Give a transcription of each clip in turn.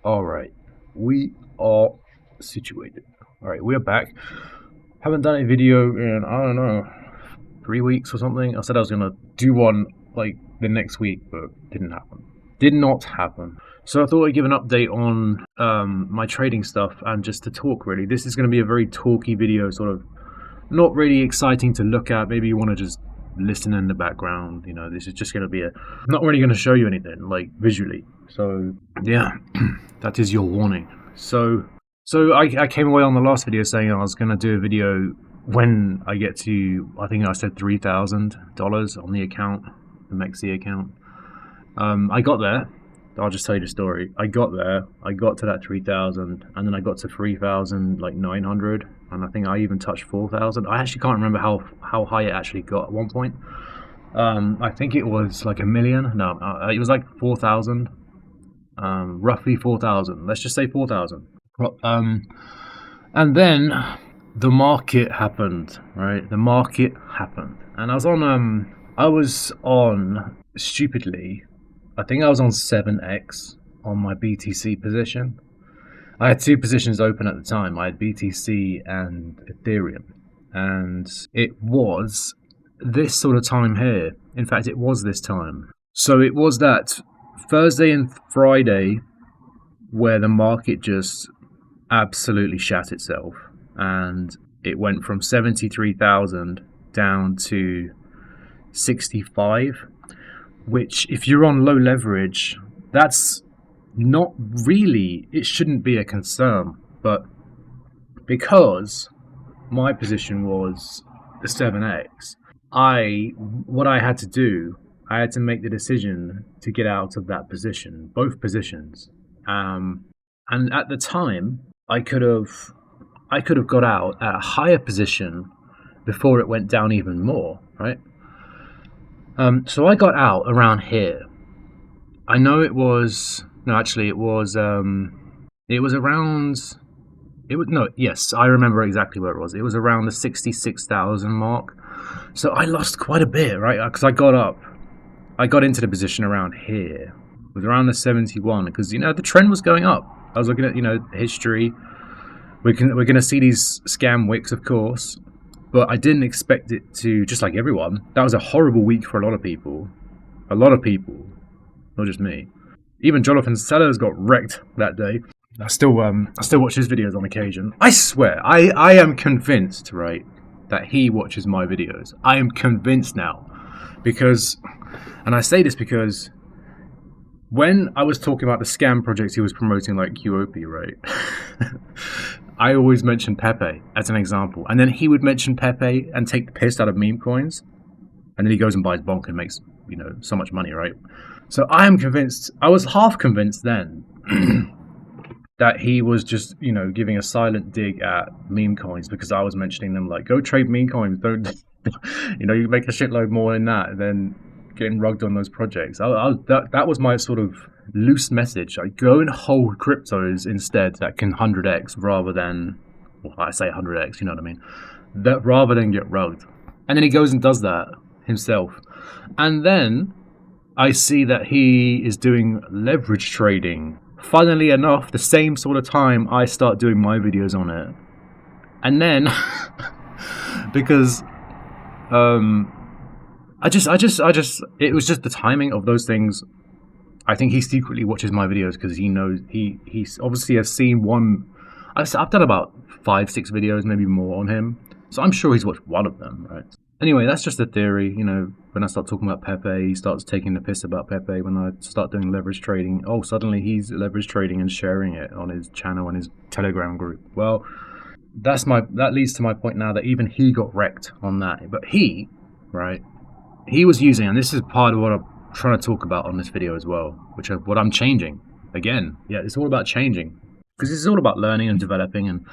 All right, we are situated. All right, we are back. Haven't done a video in, I don't know, 3 weeks or something. I said I was gonna do one like the next week, but didn't happen. Did not happen. So I thought I'd give an update on my trading stuff and just to talk really. This is going to be a very talky video, sort of not really exciting to look at. Maybe you want to just listen in the background. You know, this is just going to be not really going to show you anything like visually. So yeah, that is your warning. So I came away on the last video saying I was going to do a video when I get to, I think I said $3,000 on the account, the Mexi account. I got there. I'll just tell you the story. I got there. I got to that 3,000, and then I got to 3,000, like 900, and I think I even touched 4,000. I actually can't remember how high it actually got at one point. I think it was like a million. No, it was like 4,000. Roughly 4,000. Let's just say 4,000. And then the market happened, right? The market happened, and I was on stupidly. I think I was on 7x on my BTC position. I had two positions open at the time. I had BTC and Ethereum, and it was this sort of time here. In fact, it was this time. So it was that Thursday and Friday where the market just absolutely shat itself, and it went from 73,000 down to 65, which if you're on low leverage, that's not really, it shouldn't be a concern. But because my position was the 7x, what I had to do, I had to make the decision to get out of that position, both positions. And at the time, I could have got out at a higher position before it went down even more, right? So I got out around here. I know it was around. Yes, I remember exactly where it was. It was around the 66,000 mark. So I lost quite a bit, right? Because I got into the position around here. It was around the 71 because the trend was going up. I was looking at history. We're gonna see these scam wicks, of course, but I didn't expect it to. Just like everyone, that was a horrible week for a lot of people. Not just me. Even Jonathan Sellers got wrecked that day. I still watch his videos on occasion. I swear, I am convinced, right, that he watches my videos. I am convinced now, and I say this because when I was talking about the scam projects he was promoting, like QOP, right? I always mention Pepe as an example, and then he would mention Pepe and take the piss out of meme coins, and then he goes and buys Bonk and makes so much money, right? So I am convinced. I was half convinced then that he was just giving a silent dig at meme coins because I was mentioning them, like, go trade meme coins. Don't you make a shitload more than that than getting rugged on those projects. That was my sort of loose message. I go and hold cryptos instead that can 100x rather than, well, I say 100x, you know what I mean? That rather than get rugged. And then he goes and does that himself. And then I see that he is doing leverage trading. Funnily enough, the same sort of time I start doing my videos on it. And then because it was just the timing of those things. I think he secretly watches my videos because he knows he obviously has seen one. I've done about 5-6 videos, maybe more, on him, so I'm sure he's watched one of them, right? Anyway, that's just a theory. When I start talking about Pepe, he starts taking the piss about Pepe. When I start doing leverage trading, suddenly he's leverage trading and sharing it on his channel and his Telegram group. Well, that leads to my point now that even he got wrecked on that. But he was using, and this is part of what I'm trying to talk about on this video as well, which is what I'm changing. Again, yeah, it's all about changing, because this is all about learning and developing and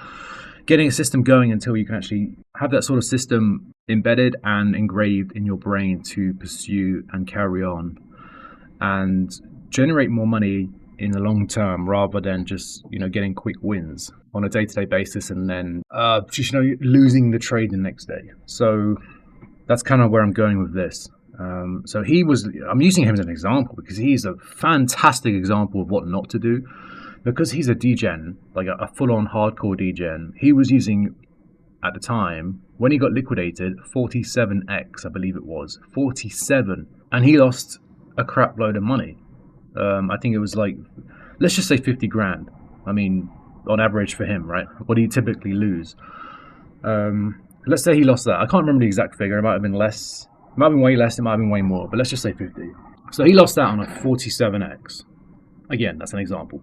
getting a system going until you can actually have that sort of system embedded and engraved in your brain to pursue and carry on and generate more money in the long term, rather than just getting quick wins on a day-to-day basis and then losing the trade the next day. So that's kind of where I'm going with this. I'm using him as an example because he's a fantastic example of what not to do. because he's a degen, like a full-on hardcore degen. He was using at the time when he got liquidated 47x, I believe it was 47, and he lost a crap load of money. I think it was like, let's just say 50 grand. I mean, on average for him, right? What do you typically lose? Let's say he lost that. I can't remember the exact figure. It might have been less. It might have been way less. It might have been way more. But let's just say 50. So he lost that on a 47x. Again, that's an example.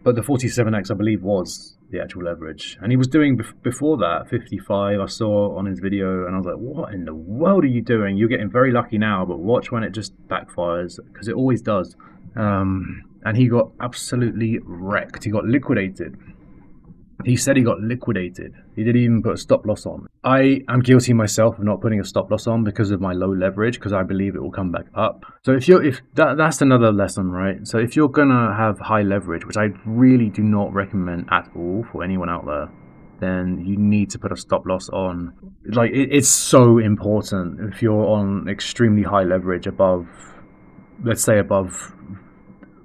But the 47x, I believe, was the actual leverage. And he was doing, before that, 55. I saw on his video, and I was like, what in the world are you doing? You're getting very lucky now, but watch when it just backfires, because it always does. And he got absolutely wrecked. He got liquidated. He said he got liquidated. He didn't even put a stop loss on. I am guilty myself of not putting a stop loss on because of my low leverage, because I believe it will come back up. So that's another lesson, right? So if you're gonna have high leverage, which I really do not recommend at all for anyone out there, then you need to put a stop loss on. Like, it's so important. If you're on extremely high leverage above, let's say above,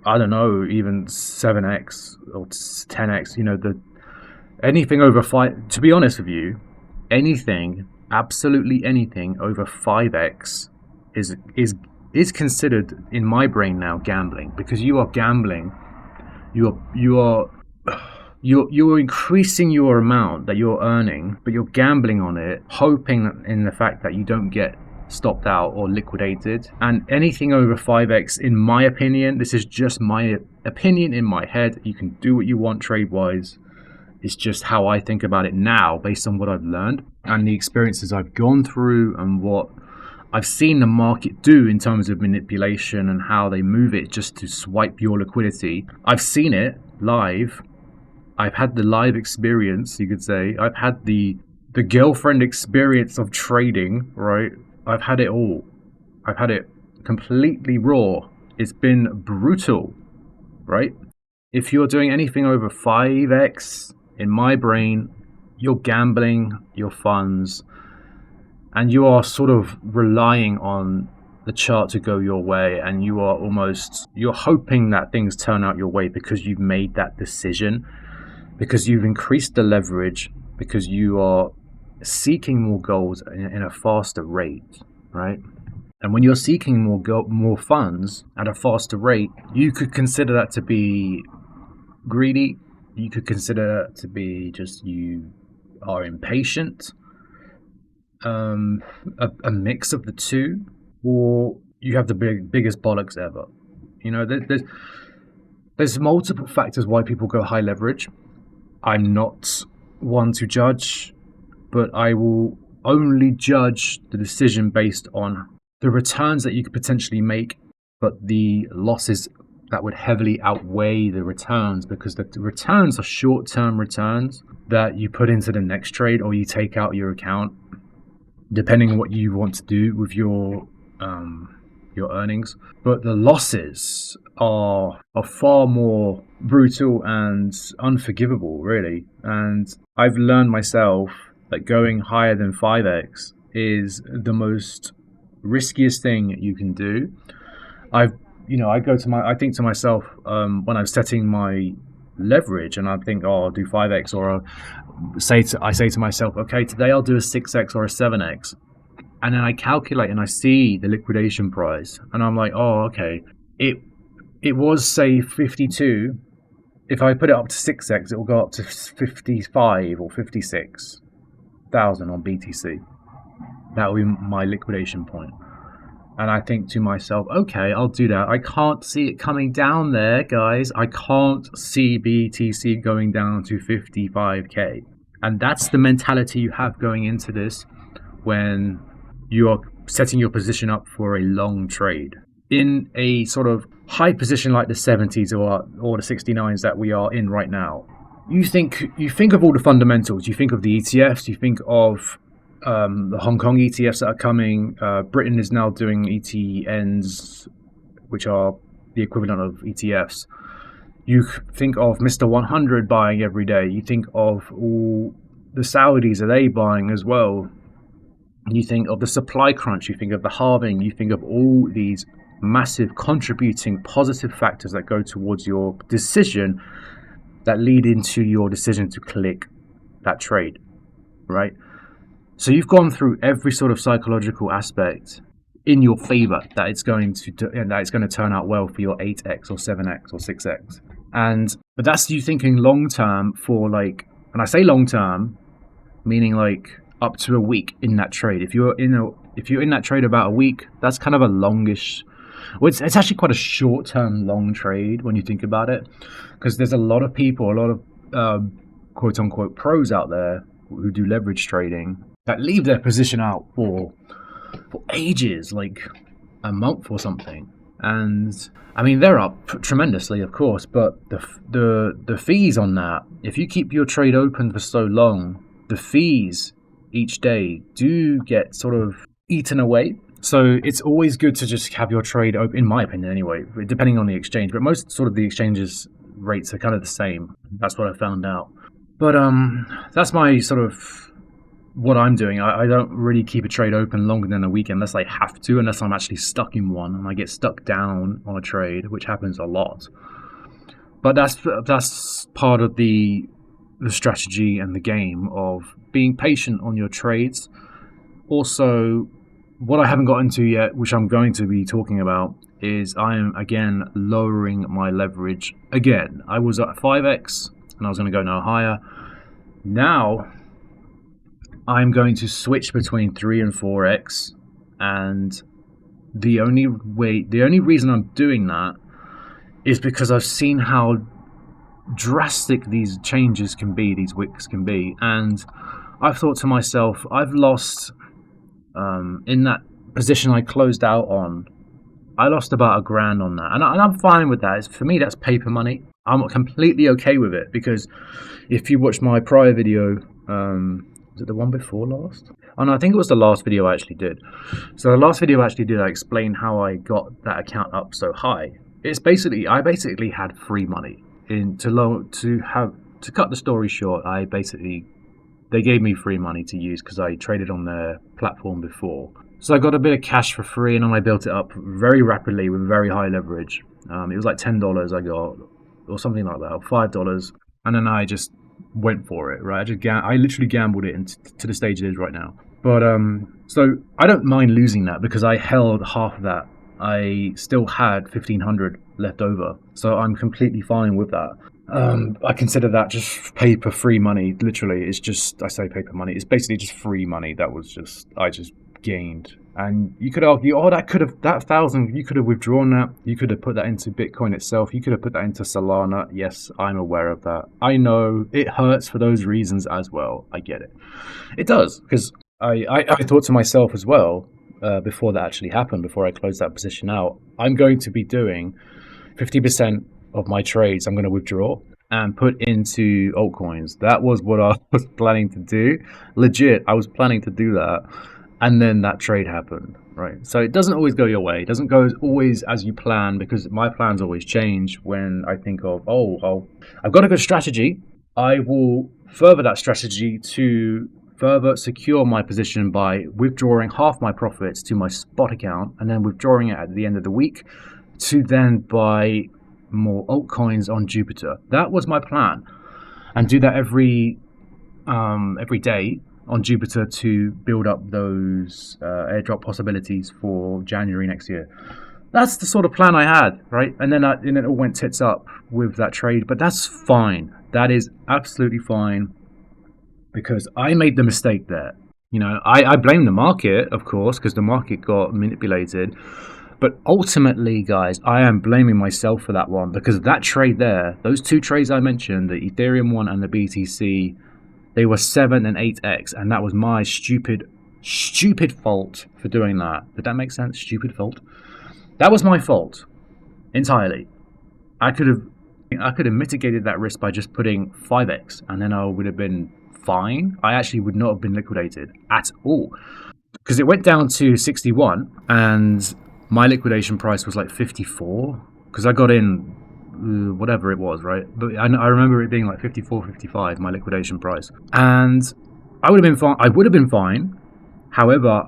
I don't know, even 7x or 10x, anything over 5, to be honest with you, absolutely anything over 5x is considered, in my brain now, gambling, because you are gambling. You're increasing your amount that you're earning, but you're gambling on it, hoping in the fact that you don't get stopped out or liquidated. And anything over 5x, in my opinion, this is just my opinion in my head, you can do what you want trade wise. It's just how I think about it now, based on what I've learned and the experiences I've gone through and what I've seen the market do in terms of manipulation and how they move it just to swipe your liquidity. I've seen it live. I've had the live experience, you could say. I've had the girlfriend experience of trading, right? I've had it all. I've had it completely raw. It's been brutal, right? If you're doing anything over 5x, in my brain, you're gambling your funds, and you are sort of relying on the chart to go your way, and you're hoping that things turn out your way because you've made that decision, because you've increased the leverage, because you are seeking more goals in a faster rate, right? And when you're seeking more funds at a faster rate, you could consider that to be greedy. You could consider that to be just you are impatient, a mix of the two, or you have the biggest bollocks ever. There's multiple factors why people go high leverage. I'm not one to judge, but I will only judge the decision based on the returns that you could potentially make, but the losses that would heavily outweigh the returns, because the returns are short-term returns that you put into the next trade or you take out your account, depending on what you want to do with your earnings. But the losses are far more brutal and unforgivable, really. And I've learned myself that going higher than 5x is the most riskiest thing you can do. I think to myself, when I'm setting my leverage, and I think, I'll do 5x, or I say to myself, okay, today I'll do a 6x or a 7x. And then I calculate and I see the liquidation price, and I'm like, okay, it was, say, 52. If I put it up to 6x, it will go up to 55 or 56,000 on BTC. That will be my liquidation point. And I think to myself, okay, I'll do that. I can't see it coming down there, guys. I can't see BTC going down to 55k. And that's the mentality you have going into this when you are setting your position up for a long trade. In a sort of high position like the 70s or the 69s that we are in right now, you think of all the fundamentals. You think of the ETFs. You think of the Hong Kong ETFs that are coming. Britain is now doing ETNs, which are the equivalent of ETFs. You think of Mr. 100 buying every day. You think of all the Saudis, are they buying as well? You think of the supply crunch. You think of the halving. You think of all these massive contributing positive factors that go towards your decision that lead into your decision to click that trade, right? So you've gone through every sort of psychological aspect in your favor that it's going to turn out well for your 8x or 7x or 6x. But that's you thinking long term for like, and I say long term, meaning like up to a week in that trade. If you're in that trade about a week, that's kind of a longish. Well, it's actually quite a short-term long trade when you think about it, because there's a lot of people, a lot of quote-unquote pros out there who do leverage trading that leave their position out for ages, like a month or something. And I mean, they're up tremendously, of course, but the fees on that, if you keep your trade open for so long, the fees each day do get sort of eaten away. So it's always good to just have your trade open, in my opinion anyway, depending on the exchange. But most sort of the exchanges rates are kind of the same. That's what I found out. But that's my sort of what I'm doing. I don't really keep a trade open longer than a week unless I have to, unless I'm actually stuck in one and I get stuck down on a trade, which happens a lot. But that's part of the strategy and the game of being patient on your trades. Also, what I haven't got into yet, which I'm going to be talking about, is I am again lowering my leverage again. I was at 5x and I was going to go no higher. Now I'm going to switch between 3 and 4x, and the only reason I'm doing that is because I've seen how drastic these changes can be, these wicks can be, and I've thought to myself, I've lost in that position I closed out on, I lost about $1,000 on that, and I'm fine with that. For me, that's paper money. I'm completely okay with it, because if you watch my prior video, was it the one before last? Oh no, I think it was the last video I actually did. So the last video I actually did, I explained how I got that account up so high. I basically had free money to cut the story short. They gave me free money to use because I traded on their platform before. So I got a bit of cash for free, and then I built it up very rapidly with very high leverage. It was like $10 I got, or something like that, or $5, and then I just went for it. Right, I literally gambled it to the stage it is right now. But so I don't mind losing that because I held half of that. I still had 1,500 left over, so I'm completely fine with that. I consider that just paper free money. Literally, it's just, I say paper money, it's basically just free money I just gained. And you could argue, that 1,000, you could have withdrawn that, you could have put that into Bitcoin itself, you could have put that into Solana. Yes, I'm aware of that. I know it hurts for those reasons as well. I get it. It does, because I thought to myself as well, before that actually happened, before I closed that position out, I'm going to be doing 50% of my trades I'm going to withdraw and put into altcoins. That was what I was planning to do. Legit, I was planning to do that. And then that trade happened, right? So it doesn't always go your way. It doesn't go always as you plan, because my plans always change when I think of, I've got a good strategy. I will further that strategy to further secure my position by withdrawing half my profits to my spot account and then withdrawing it at the end of the week to then buy more altcoins on Jupiter. That was my plan, and do that every day on Jupiter to build up those airdrop possibilities for January next year. That's the sort of plan I had, right? And then it all went tits up with that trade, but that's fine. That is absolutely fine, because I made the mistake there. I blame the market, of course, because the market got manipulated. But ultimately, guys, I am blaming myself for that one, because that trade there, those two trades I mentioned, the Ethereum one and the BTC, they were 7 and 8x, and that was my stupid fault for doing that. Did that make sense? Stupid fault. That was my fault entirely. I could have mitigated that risk by just putting 5x, and then I would have been fine. I actually would not have been liquidated at all, because it went down to 61 and my liquidation price was like 54, because I got in whatever it was, right? But I remember it being like 54, 55, my liquidation price. And I would have been fine. However,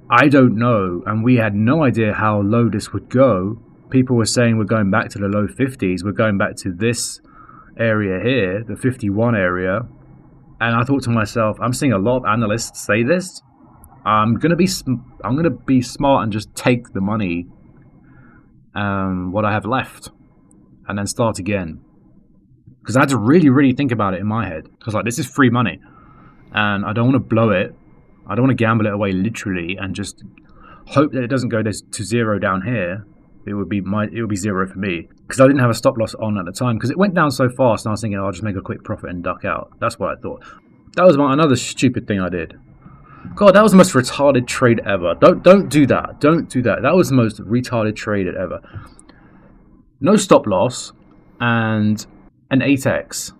I don't know, and we had no idea how low this would go. People were saying we're going back to the low 50s, we're going back to this area here, the 51 area. And I thought to myself, I'm seeing a lot of analysts say this. I'm gonna be smart and just take the money, what I have left, and then start again. Because I had to really think about it in my head. Because like, this is free money, and I don't want to blow it. I don't want to gamble it away literally and just hope that it doesn't go to zero down here. It would be zero for me, because I didn't have a stop loss on at the time, because it went down so fast and I was thinking, I'll just make a quick profit and duck out. That's what I thought. That was another stupid thing I did. God, that was the most retarded trade ever. Don't do that. Don't do that. That was the most retarded trade ever. No stop loss and an 8x.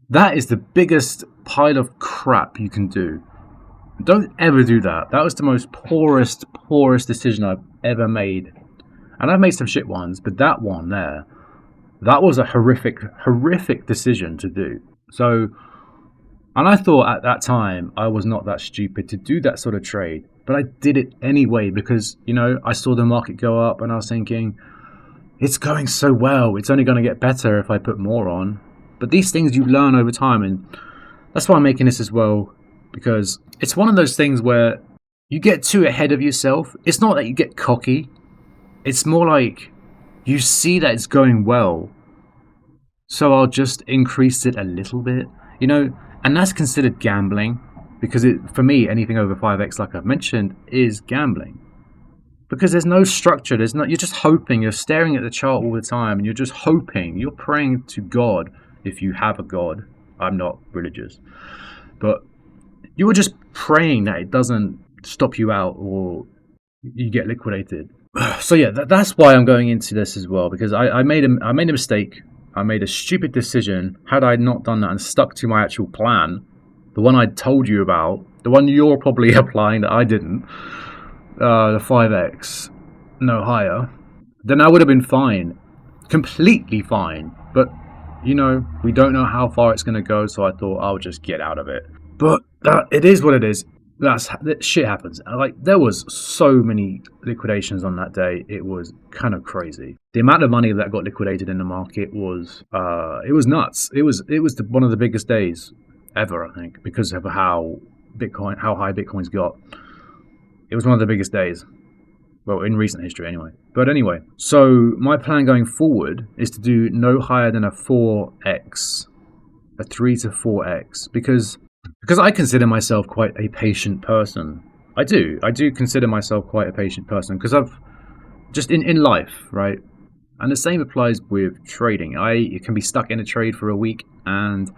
That is the biggest pile of crap you can do. Don't ever do that. That was the most poorest decision I've ever made. And I've made some shit ones, but that one there, that was a horrific decision to do. So, and I thought at that time I was not that stupid to do that sort of trade, but I did it anyway because, you know, I saw the market go up and I was thinking, it's going so well, it's only going to get better if I put more on. But these things you learn over time, and that's why I'm making this as well, because it's one of those things where you get too ahead of yourself. It's not that you get cocky. It's more like you see that it's going well, so I'll just increase it a little bit, you know, and that's considered gambling, because for me, anything over 5x, like I've mentioned, is gambling. Because there's no structure, you're just hoping, you're staring at the chart all the time, and you're just hoping, you're praying to God, if you have a God. I'm not religious, but you were just praying that it doesn't stop you out or you get liquidated. So yeah, that's why I'm going into this as well, because I made a mistake. I made a stupid decision. Had I not done that and stuck to my actual plan, the one I told you about, the one you're probably applying that I didn't, the 5x, no higher, then I would have been fine, completely fine. But you know, we don't know how far it's going to go, so I thought I'll just get out of it. But it is what it is. That shit happens. Like, there was so many liquidations on that day. It was kind of crazy. The amount of money that got liquidated in the market was nuts. It was one of the biggest days ever, I think, because of how high Bitcoin's got. It was one of the biggest days. Well, in recent history anyway. But anyway, so my plan going forward is to do no higher than a 4x, a 3 to 4x, because I consider myself quite a patient person. I do consider myself quite a patient person, because I've just in life, right? And the same applies with trading. You can be stuck in a trade for a week, and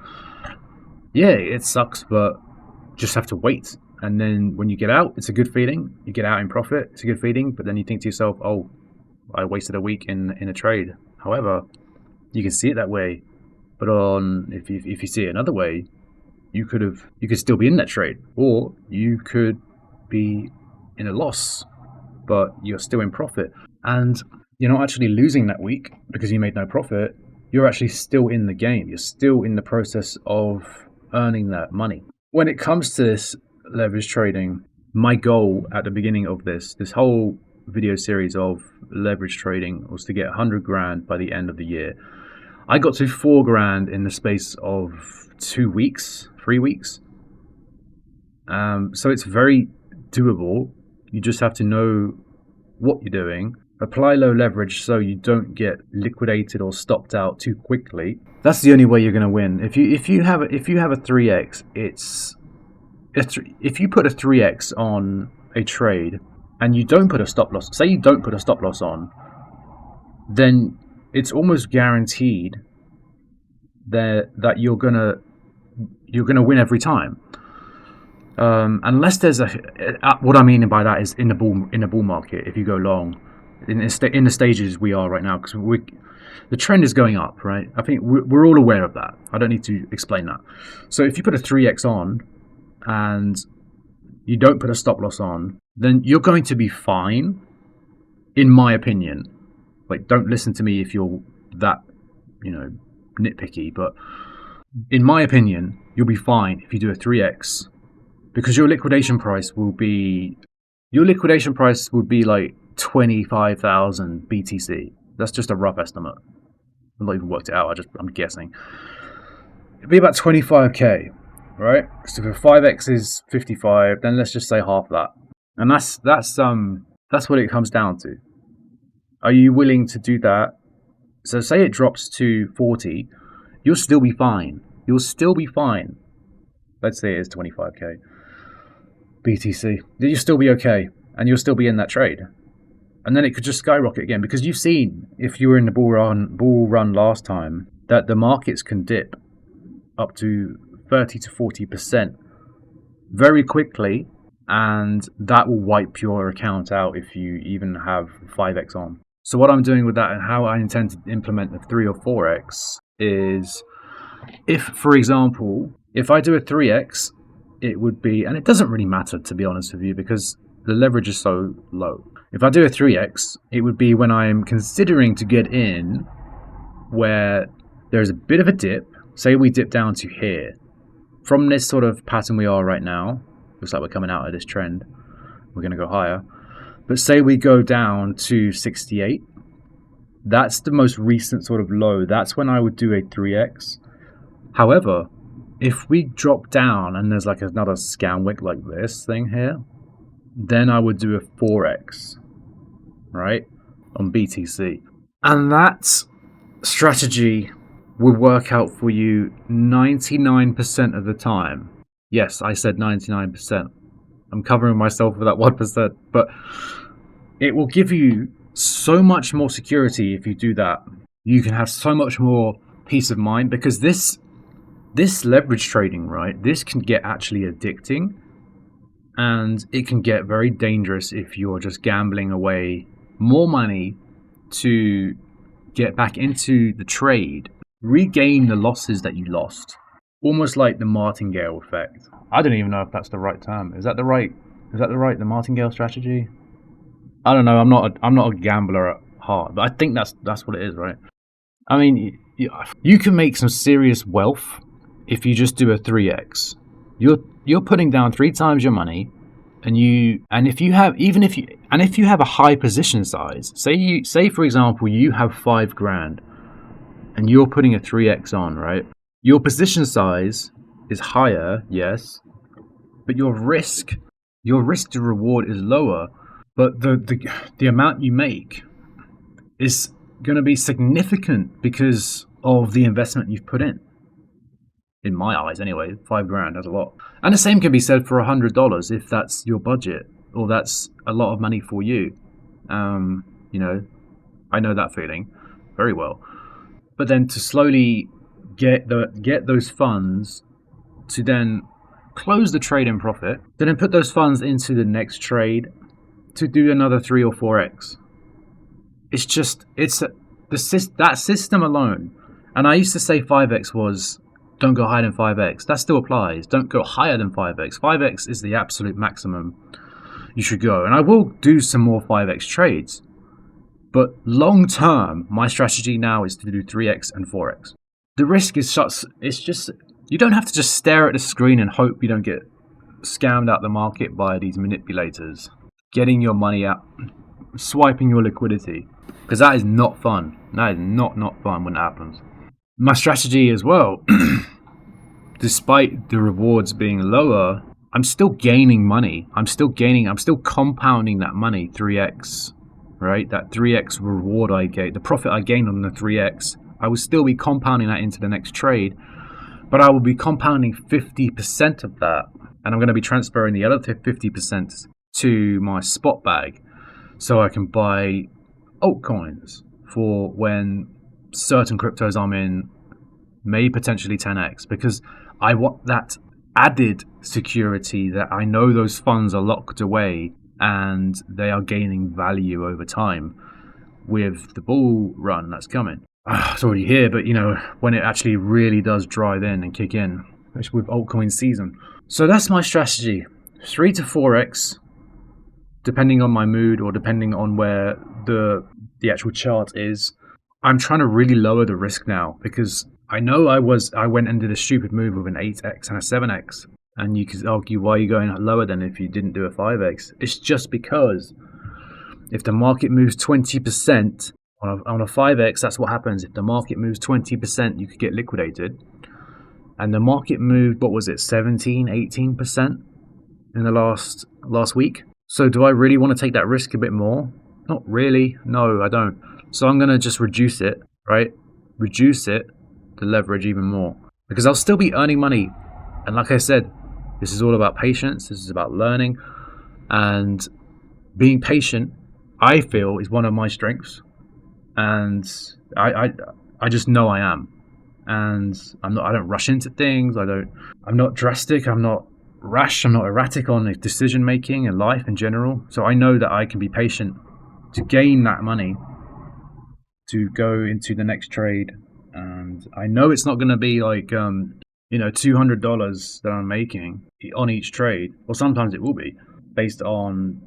yeah, it sucks, but just have to wait. And then when you get out, it's a good feeling. You get out in profit, it's a good feeling. But then you think to yourself, oh, I wasted a week in a trade. However, you can see it that way. But if you see it another way, you could still be in that trade, or you could be in a loss, but you're still in profit, and you're not actually losing that week because you made no profit. You're actually still in the game. You're still in the process of earning that money. When it comes to this leverage trading, my goal at the beginning of this whole video series of leverage trading was to get 100 grand by the end of the year. I got to 4 grand in the space of 3 weeks. So it's very doable. You just have to know what you're doing. Apply low leverage so you don't get liquidated or stopped out too quickly. That's the only way you're going to win. If you have a 3x, if you put a 3x on a trade and you don't put a stop loss, say you don't put a stop loss on, then it's almost guaranteed that you're gonna win every time, unless there's what I mean by that is in the bull market. If you go long in the stages we are right now, because the trend is going up, right? I think we're all aware of that. I don't need to explain that. So if you put a 3x on and you don't put a stop loss on, then you're going to be fine, in my opinion. Like, don't listen to me if you're that, nitpicky, but in my opinion, you'll be fine if you do a 3x, because your liquidation price will be your liquidation price would be like 25,000 BTC. That's just a rough estimate. I've not even worked it out. I'm guessing. It'd be about 25k, right? So if 5x is 55, then let's just say half that, and that's what it comes down to. Are you willing to do that? So say it drops to 40, you'll still be fine. You'll still be fine. Let's say it is 25k BTC. You'll still be okay, and you'll still be in that trade. And then it could just skyrocket again, because you've seen, if you were in the bull run last time, that the markets can dip up to 30 to 40% very quickly, and that will wipe your account out if you even have 5x on. So what I'm doing with that and how I intend to implement the 3 or 4x is, if, for example, if I do a 3x, it would be, and it doesn't really matter, to be honest with you, because the leverage is so low. If I do a 3x, it would be when I'm considering to get in where there's a bit of a dip. Say we dip down to here. From this sort of pattern we are right now, looks like we're coming out of this trend. We're going to go higher. But say we go down to 68. That's the most recent sort of low. That's when I would do a 3x. However, if we drop down and there's like another scan wick like this thing here, then I would do a 4x, right, on BTC. And that strategy would work out for you 99% of the time. Yes, I said 99%. I'm covering myself with that 1%, but it will give you so much more security if you do that. You can have so much more peace of mind, because this leverage trading, right, this can get actually addicting, and it can get very dangerous if you're just gambling away more money to get back into the trade, regain the losses that you lost. Almost like the martingale effect. I don't even know if that's the right term. Is that the the martingale strategy? I don't know. I'm not a gambler at heart, but I think that's what it is, right? I mean, you can make some serious wealth if you just do a 3x. You're putting down 3 times your money, and if you have a high position size, say for example you have 5 grand, and you're putting a 3x on, right? Your position size is higher, yes, but your risk to reward is lower. But the amount you make is going to be significant because of the investment you've put in. In my eyes, anyway, 5 grand, that's a lot. And the same can be said for $100 if that's your budget, or that's a lot of money for you. You know, I know that feeling very well. But then to slowly get those funds to then close the trade in profit, to then put those funds into the next trade to do another 3 or 4x. That system alone. And I used to say 5x was, don't go higher than 5x. That still applies. Don't go higher than 5x. 5x is the absolute maximum you should go. And I will do some more 5x trades. But long term, my strategy now is to do 3x and 4x. The risk is such, it's just, you don't have to just stare at the screen and hope you don't get scammed out the market by these manipulators getting your money out, swiping your liquidity. Because that is not fun. That is not fun when it happens. My strategy as well, despite the rewards being lower, I'm still gaining money. I'm still compounding that money, 3x, right? That 3x reward I get, the profit I gained on the 3x, I will still be compounding that into the next trade, but I will be compounding 50% of that, and I'm going to be transferring the other 50% to my spot bag, so I can buy altcoins for when certain cryptos I'm in may potentially 10x, because I want that added security that I know those funds are locked away and they are gaining value over time with the bull run that's coming. It's already here, but you know, when it actually really does drive in and kick in, it's with altcoin season. So that's my strategy, 3 to 4x, depending on my mood or depending on where the actual chart is. I'm trying to really lower the risk now, because I know I went and did a stupid move with an 8x and a 7x, And you could argue, why are you going lower then if you didn't do a 5x? It's just because if the market moves 20% on a 5x, that's what happens. If the market moves 20%, you could get liquidated. And the market moved, what was it, 17, 18% in the last week? So do I really want to take that risk a bit more? Not really. No, I don't. So I'm going to just reduce it, right? Reduce it to leverage even more. Because I'll still be earning money. And like I said, this is all about patience. This is about learning. And being patient, I feel, is one of my strengths. And I just know I am. And I don't rush into things. I'm not drastic. I'm not rash. I'm not erratic on decision making and life in general. So I know that I can be patient to gain that money to go into the next trade. And I know it's not going to be like $200 that I'm making on each trade, or sometimes it will be based on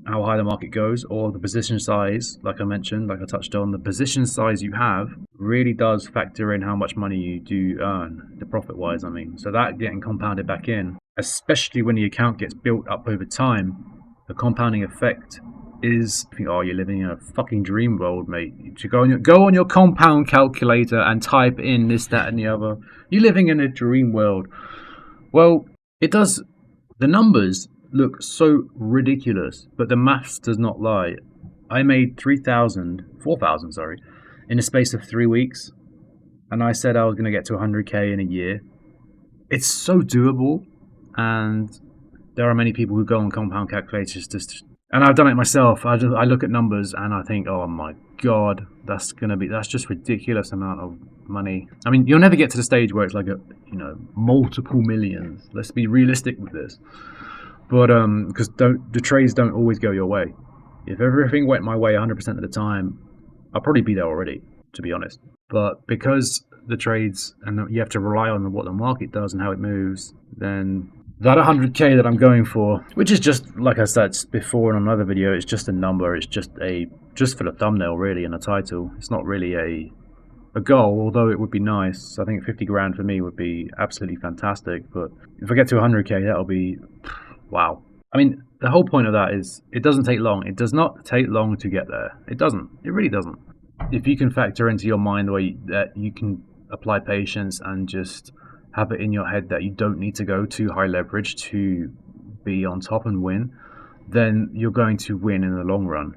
how high the market goes or the position size. Like I mentioned, like I touched on, the position size you have really does factor in how much money you do earn, the profit wise, I mean. So that getting compounded back in, especially when the account gets built up over time, the compounding effect is, you're living in a fucking dream world, mate. You should go on your compound calculator and type in this, that, and the other. You're living in a dream world. Well, it does. The numbers look so ridiculous, but the maths does not lie. I made 4,000, in the space of 3 weeks, and I said I was going to get to 100k in a year. It's so doable, and there are many people who go on compound calculators and I've done it myself. I look at numbers and I think, oh my god, that's just ridiculous amount of money. I mean, you'll never get to the stage where it's like multiple millions. Let's be realistic with this. But because the trades don't always go your way. If everything went my way 100% of the time, I'll probably be there already, to be honest. But because the trades, and you have to rely on what the market does and how it moves, then that 100k that I'm going for, which is just, like I said before in another video, it's just a number. It's just for the thumbnail, really, and the title. It's not really a goal, although it would be nice. I think 50 grand for me would be absolutely fantastic. But if I get to 100k, that'll be wow. I mean, the whole point of that is it doesn't take long. It does not take long to get there. It doesn't. It really doesn't. If you can factor into your mind the way that you can apply patience and just have it in your head that you don't need to go too high leverage to be on top and win, then you're going to win in the long run.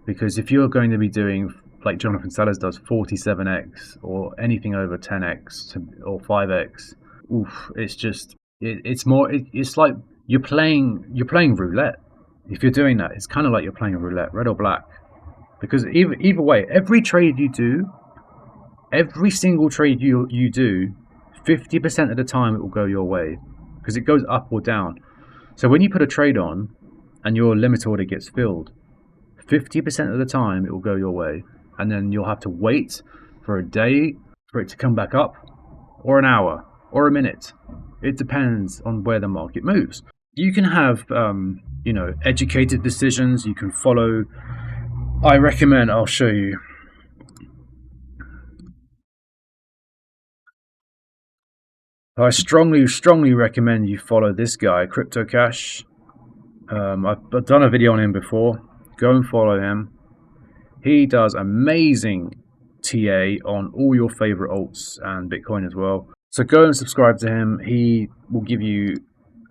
Because if you're going to be doing, like Jonathan Sellers does, 47x or anything over 10x or 5x, it's like you're playing roulette. If you're doing that, it's kind of like you're playing a roulette, red or black. Because either way, every single trade you do, 50% of the time it will go your way, because it goes up or down. So when you put a trade on and your limit order gets filled, 50% of the time it will go your way, and then you'll have to wait for a day for it to come back up, or an hour, or a minute. It depends on where the market moves. You can have educated decisions. You can follow. I'll show you. I strongly recommend you follow this guy, Crypto Cash. I've done a video on him before. Go and follow him. He does amazing TA on all your favorite alts and Bitcoin as well. So go and subscribe to him. He will give you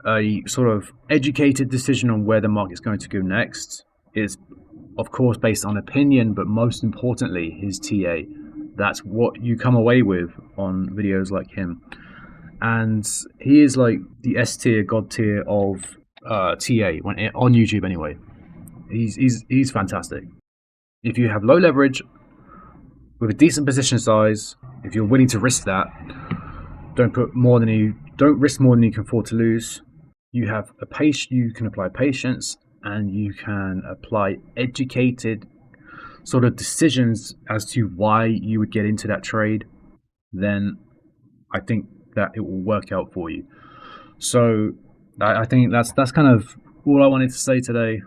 a sort of educated decision on where the market's going to go next. It's, of course, based on opinion, but most importantly, his TA. That's what you come away with on videos like him. And he is like the S tier, God tier of TA on YouTube anyway. He's fantastic. If you have low leverage with a decent position size, if you're willing to risk that, don't risk more than you can afford to lose. You can apply patience, and you can apply educated sort of decisions as to why you would get into that trade. Then I think that it will work out for you. So I think that's kind of all I wanted to say today.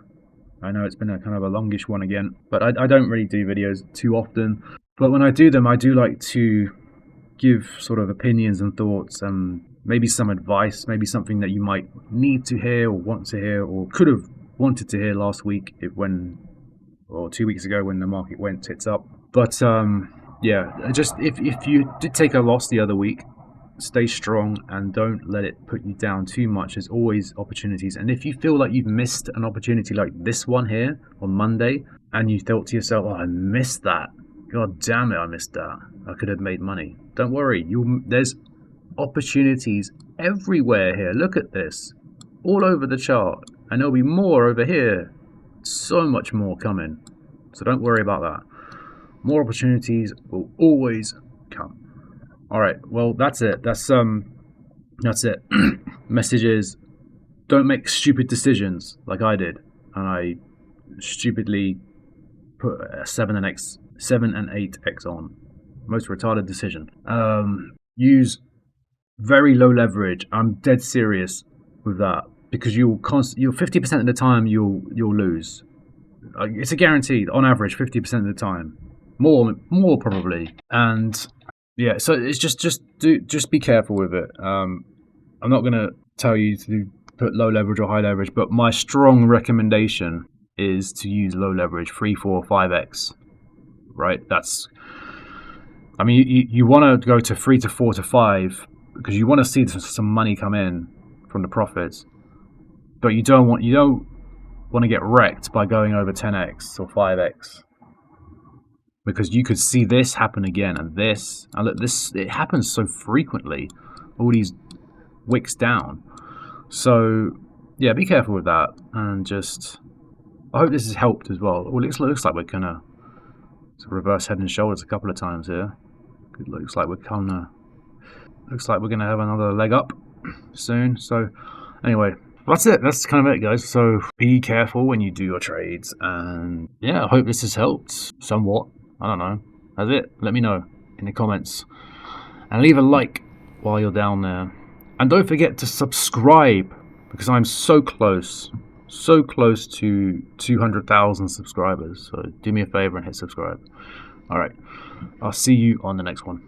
I know it's been a kind of a longish one again, but I don't really do videos too often. But when I do them, I do like to give sort of opinions and thoughts and maybe some advice, maybe something that you might need to hear or want to hear or could have wanted to hear last week or 2 weeks ago when the market went tits up. But yeah, just if you did take a loss the other week, stay strong and don't let it put you down too much. There's always opportunities, and if you feel like you've missed an opportunity like this one here on Monday and you thought to yourself, oh, I missed that, god damn it, I missed that, I could have made money, don't worry, there's opportunities everywhere here. Look at this, all over the chart, and there'll be more over here, so much more coming, so don't worry about that. More opportunities will always come. All right, well, that's it. That's it. Message is, don't make stupid decisions like I did, and I stupidly put a 7 and 8x on. Most retarded decision. Use very low leverage. I'm dead serious with that, because you'll 50% of the time you'll lose. It's a guarantee. On average, 50% of the time, more probably, and. Yeah, so it's just be careful with it. I'm not gonna tell you to put low leverage or high leverage, but my strong recommendation is to use low leverage, 3, 4, 5x. Right? You want to go to 3 to 4 to 5 because you want to see some money come in from the profits, but you don't want to get wrecked by going over 10x or 5x. Because you could see this happen again, and look, it happens so frequently. All these wicks down. So yeah, be careful with that, and I hope this has helped as well. Well, it looks like we're gonna reverse head and shoulders a couple of times here. It looks like we're gonna have another leg up soon. So anyway. That's it. That's kind of it, guys. So be careful when you do your trades, and yeah, I hope this has helped somewhat. I don't know. That's it. Let me know in the comments. And leave a like while you're down there. And don't forget to subscribe, because I'm so close to 200,000 subscribers. So do me a favor and hit subscribe. Alright. I'll see you on the next one.